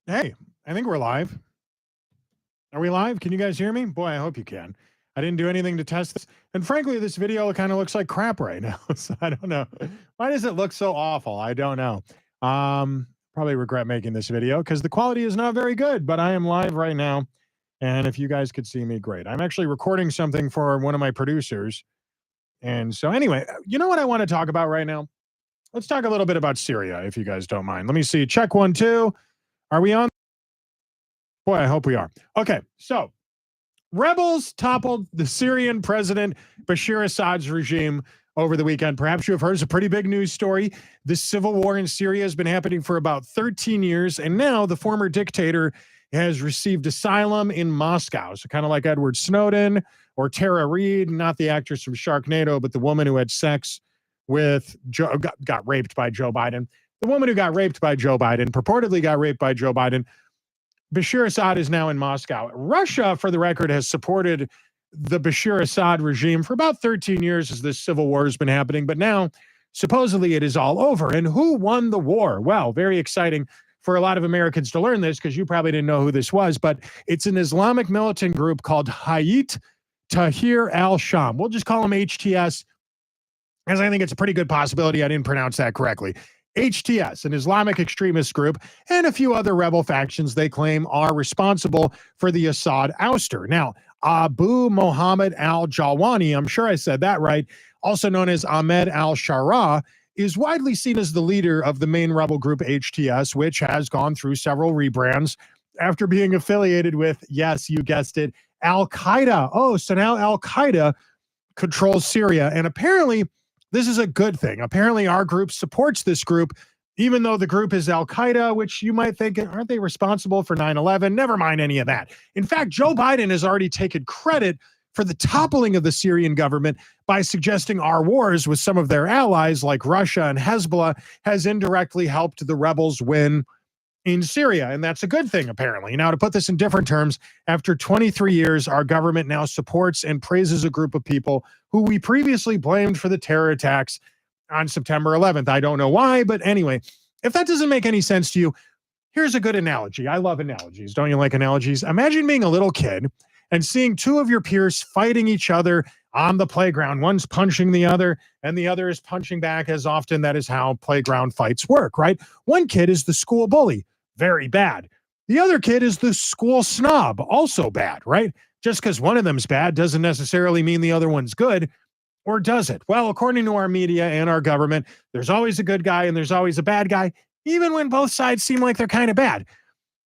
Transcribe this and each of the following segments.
Hey, I think we're live. Are we live? Can you guys hear me? Boy, I hope you can. I didn't do anything to test this. And frankly, this video kind of looks like crap right now. So I don't know. Why does it look so awful? I don't know. Probably regret making this video because the quality is not very good, but I am live right now. And if you guys could see me, great. I'm actually recording something for one of my producers. And so, anyway, you know what I want to talk about right now? Let's talk a little bit about Syria, if you guys don't mind. Let me see. Check 1, 2. Are we on? Boy, I hope we are. Okay, so rebels toppled the Syrian president Bashar Assad's regime over the weekend. Perhaps you have heard it's a pretty big news story. This civil war in Syria has been happening for about 13 years, and now the former dictator has received asylum in Moscow. So kind of like Edward Snowden or Tara Reid, not the actress from Sharknado, but the woman who had sex with got raped by Joe Biden. The woman who got raped by Joe Biden, purportedly got raped by Joe Biden. Bashar Assad is now in Moscow. Russia, for the record, has supported the Bashar Assad regime for about 13 years as this civil war has been happening. But now, supposedly, it is all over. And who won the war? Well, very exciting for a lot of Americans to learn this because you probably didn't know who this was. But it's an Islamic militant group called Hayat Tahrir al-Sham. We'll just call them HTS, as I think it's a pretty good possibility I didn't pronounce that correctly. HTS, an Islamic extremist group, and a few other rebel factions they claim are responsible for the Assad ouster. Now, Abu Mohammed al-Jawani, I'm sure I said that right, also known as Ahmed al-Shara, is widely seen as the leader of the main rebel group HTS, which has gone through several rebrands after being affiliated with, yes, you guessed it, Al-Qaeda. Oh, so now Al-Qaeda controls Syria, and apparently this is a good thing. Apparently, our group supports this group, even though the group is Al-Qaeda, which you might think, aren't they responsible for 9/11? Never mind any of that. In fact, Joe Biden has already taken credit for the toppling of the Syrian government by suggesting our wars with some of their allies, like Russia and Hezbollah, has indirectly helped the rebels win in Syria, and that's a good thing, apparently. Now, to put this in different terms, after 23 years, our government now supports and praises a group of people who we previously blamed for the terror attacks on September 11th. I don't know why, but anyway, if that doesn't make any sense to you, here's a good analogy. I love analogies. Don't you like analogies? Imagine being a little kid and seeing two of your peers fighting each other on the playground. One's punching the other, and the other is punching back, as often that is how playground fights work, right? One kid is the school bully. Very bad. The other kid is the school snob, also bad, right? Just because one of them's bad doesn't necessarily mean the other one's good, or does it? Well, according to our media and our government, there's always a good guy and there's always a bad guy, even when both sides seem like they're kind of bad.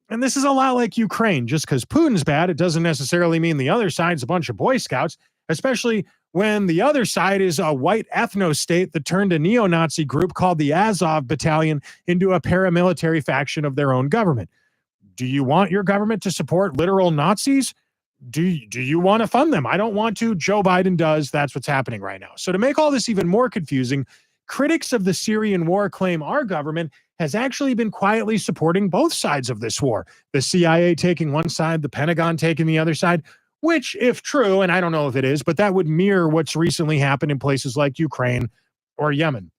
And this is a lot like Ukraine. Just because Putin's bad, it doesn't necessarily mean the other side's a bunch of Boy Scouts, especially when the other side is a white ethno-state that turned a neo-Nazi group called the Azov Battalion into a paramilitary faction of their own government. Do you want your government to support literal Nazis? Do you want to fund them? I don't want to. Joe Biden does. That's what's happening right now. So to make all this even more confusing, critics of the Syrian war claim our government has actually been quietly supporting both sides of this war. The CIA taking one side, the Pentagon taking the other side, which, if true, and I don't know if it is, but that would mirror what's recently happened in places like Ukraine or Yemen.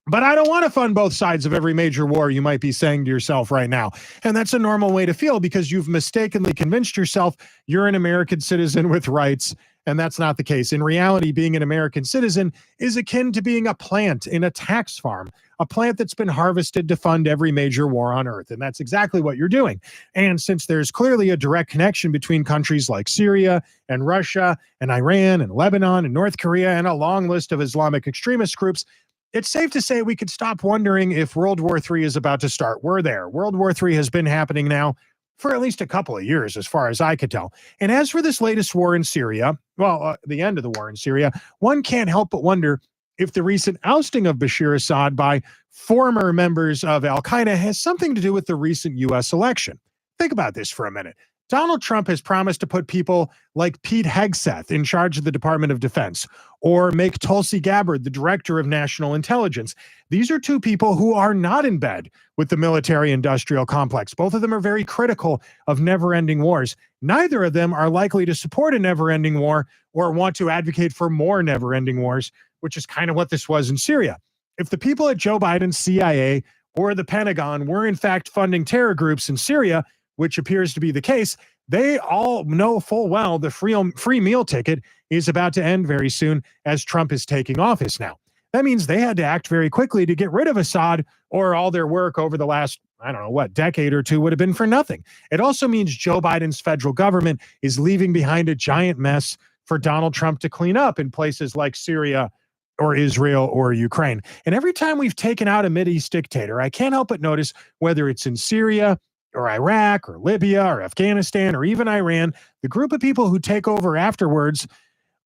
But I don't want to fund both sides of every major war, you might be saying to yourself right now. And that's a normal way to feel because you've mistakenly convinced yourself you're an American citizen with rights, and that's not the case. In reality, being an American citizen is akin to being a plant in a tax farm, a plant that's been harvested to fund every major war on earth. And that's exactly what you're doing. And since there's clearly a direct connection between countries like Syria and Russia and Iran and Lebanon and North Korea and a long list of Islamic extremist groups, it's safe to say we could stop wondering if World War III is about to start. We're there. World War III has been happening now for at least a couple of years, as far as I could tell. And as for this latest war in Syria, the end of the war in Syria, one can't help but wonder if the recent ousting of Bashar Assad by former members of Al-Qaeda has something to do with the recent U.S. election. Think about this for a minute. Donald Trump has promised to put people like Pete Hegseth in charge of the Department of Defense, or make Tulsi Gabbard the director of national intelligence. These are two people who are not in bed with the military-industrial complex. Both of them are very critical of never-ending wars. Neither of them are likely to support a never-ending war or want to advocate for more never-ending wars, which is kind of what this was in Syria. If the people at Joe Biden's CIA or the Pentagon were in fact funding terror groups in Syria, which appears to be the case, they all know full well the free meal ticket is about to end very soon as Trump is taking office now. That means they had to act very quickly to get rid of Assad, or all their work over the last, I don't know what, decade or two would have been for nothing. It also means Joe Biden's federal government is leaving behind a giant mess for Donald Trump to clean up in places like Syria or Israel or Ukraine. And every time we've taken out a Mideast dictator, I can't help but notice, whether it's in Syria or Iraq or Libya or Afghanistan or even Iran, the group of people who take over afterwards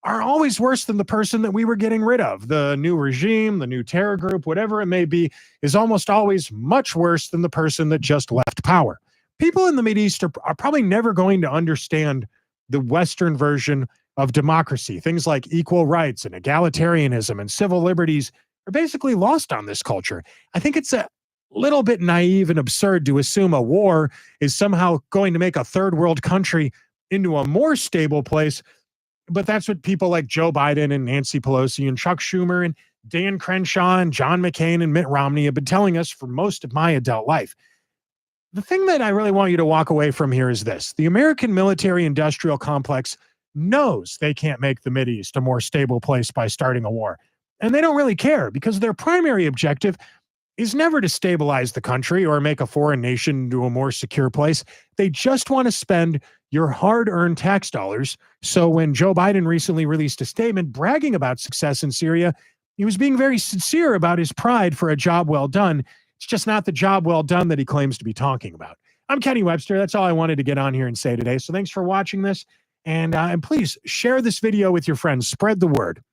are always worse than the person that we were getting rid of. The new regime, the new terror group, whatever it may be, is almost always much worse than the person that just left power. People in the Mideast are probably never going to understand the Western version of democracy. Things like equal rights and egalitarianism and civil liberties are basically lost on this culture. I think it's a little bit naive and absurd to assume a war is somehow going to make a third world country into a more stable place. But that's what people like Joe Biden and Nancy Pelosi and Chuck Schumer and Dan Crenshaw and John McCain and Mitt Romney have been telling us for most of my adult life. The thing that I really want you to walk away from here is this: the American military-industrial complex knows they can't make the Mideast a more stable place by starting a war. And they don't really care, because their primary objective is never to stabilize the country or make a foreign nation into a more secure place. They just want to spend your hard-earned tax dollars. So when Joe Biden recently released a statement bragging about success in Syria, he was being very sincere about his pride for a job well done. It's just not the job well done that he claims to be talking about. I'm Kenny Webster. That's all I wanted to get on here and say today. So thanks for watching this. And please share this video with your friends. Spread the word.